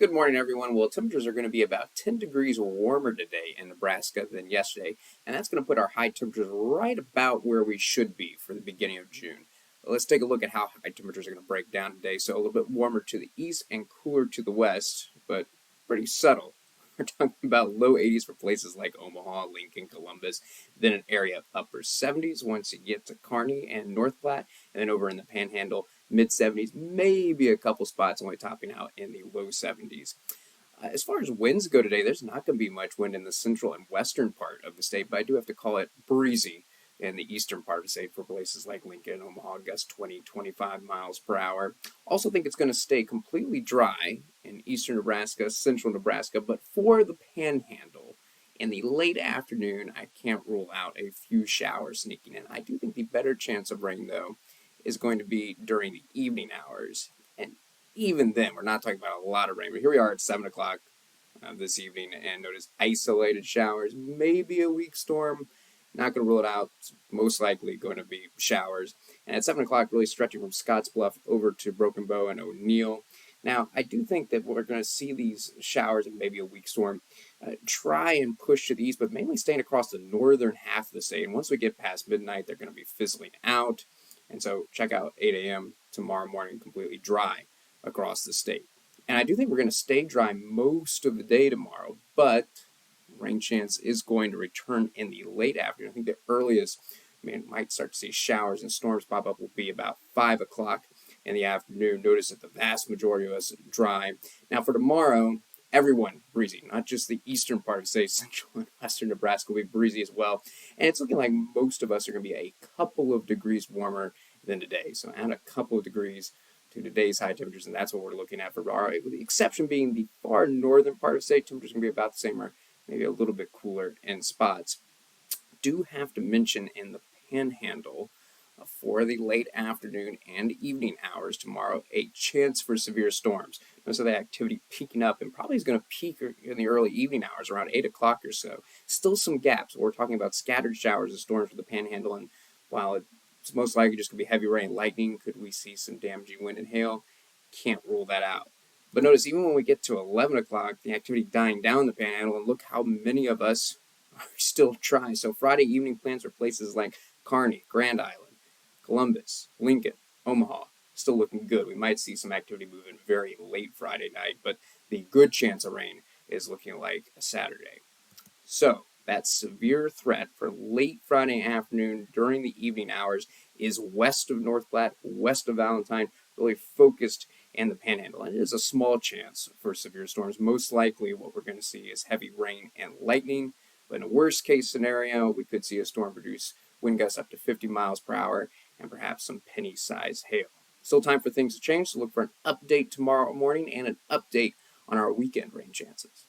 Good morning, everyone. Well, temperatures are going to be about 10 degrees warmer today in Nebraska than yesterday, and that's going to put our high temperatures right about where we should be for the beginning of June. Let's take a look at how high temperatures are going to break down today. So a little bit warmer to the east and cooler to the west, but pretty subtle. We're talking about low 80s for places like Omaha, Lincoln, Columbus, then an area of upper 70s once you get to Kearney and North Platte, and then over in the Panhandle, mid 70s, maybe a couple spots only topping out in the low 70s. As far as winds go today, there's not going to be much wind in the central and western part of the state, but I do have to call it breezy in the eastern part of the state for places like Lincoln, Omaha, gusts 20, 25 miles per hour. Also think it's going to stay completely dry in eastern Nebraska, central Nebraska, but for the Panhandle, in the late afternoon, I can't rule out a few showers sneaking in. I do think the better chance of rain, though, is going to be during the evening hours. And even then, we're not talking about a lot of rain, but here we are at 7 o'clock this evening, and notice isolated showers, maybe a weak storm. Not going to rule it out. It's most likely going to be showers. And at 7 o'clock, really stretching from Scottsbluff over to Broken Bow and O'Neill. Now, I do think that we're going to see these showers and maybe a weak storm try and push to the east, but mainly staying across the northern half of the state. And once we get past midnight, they're going to be fizzling out. And so check out 8 a.m. tomorrow morning, completely dry across the state. And I do think we're going to stay dry most of the day tomorrow, but rain chance is going to return in the late afternoon. I think the earliest might start to see showers and storms pop up will be about 5 o'clock in the afternoon. Notice that the vast majority of us dry. Now for tomorrow, everyone breezy, not just the eastern part of, say, central and western Nebraska will be breezy as well. And it's looking like most of us are going to be a couple of degrees warmer than today. So add a couple of degrees to today's high temperatures, and that's what we're looking at for tomorrow, with the exception being the far northern part of the state. Temperatures are going to be about the same or maybe a little bit cooler in spots. Do have to mention in the Panhandle for the late afternoon and evening hours tomorrow, a chance for severe storms. Most of the activity peaking up and probably is going to peak in the early evening hours around 8 o'clock or so. Still some gaps. We're talking about scattered showers and storms for the Panhandle, and while it's most likely just going to be heavy rain and lightning, could we see some damaging wind and hail? Can't rule that out. But notice, even when we get to 11 o'clock, the activity dying down in the Panhandle, and look how many of us are still dry. So Friday evening plans for places like Kearney, Grand Island, Columbus, Lincoln, Omaha, still looking good. We might see some activity moving very late Friday night, but the good chance of rain is looking like a Saturday. So that severe threat for late Friday afternoon during the evening hours is west of North Platte, west of Valentine, really focused in the Panhandle. And it is a small chance for severe storms. Most likely what we're going to see is heavy rain and lightning. But in a worst case scenario, we could see a storm produce wind gusts up to 50 miles per hour and perhaps some penny-sized hail. Still time for things to change, so look for an update tomorrow morning and an update on our weekend rain chances.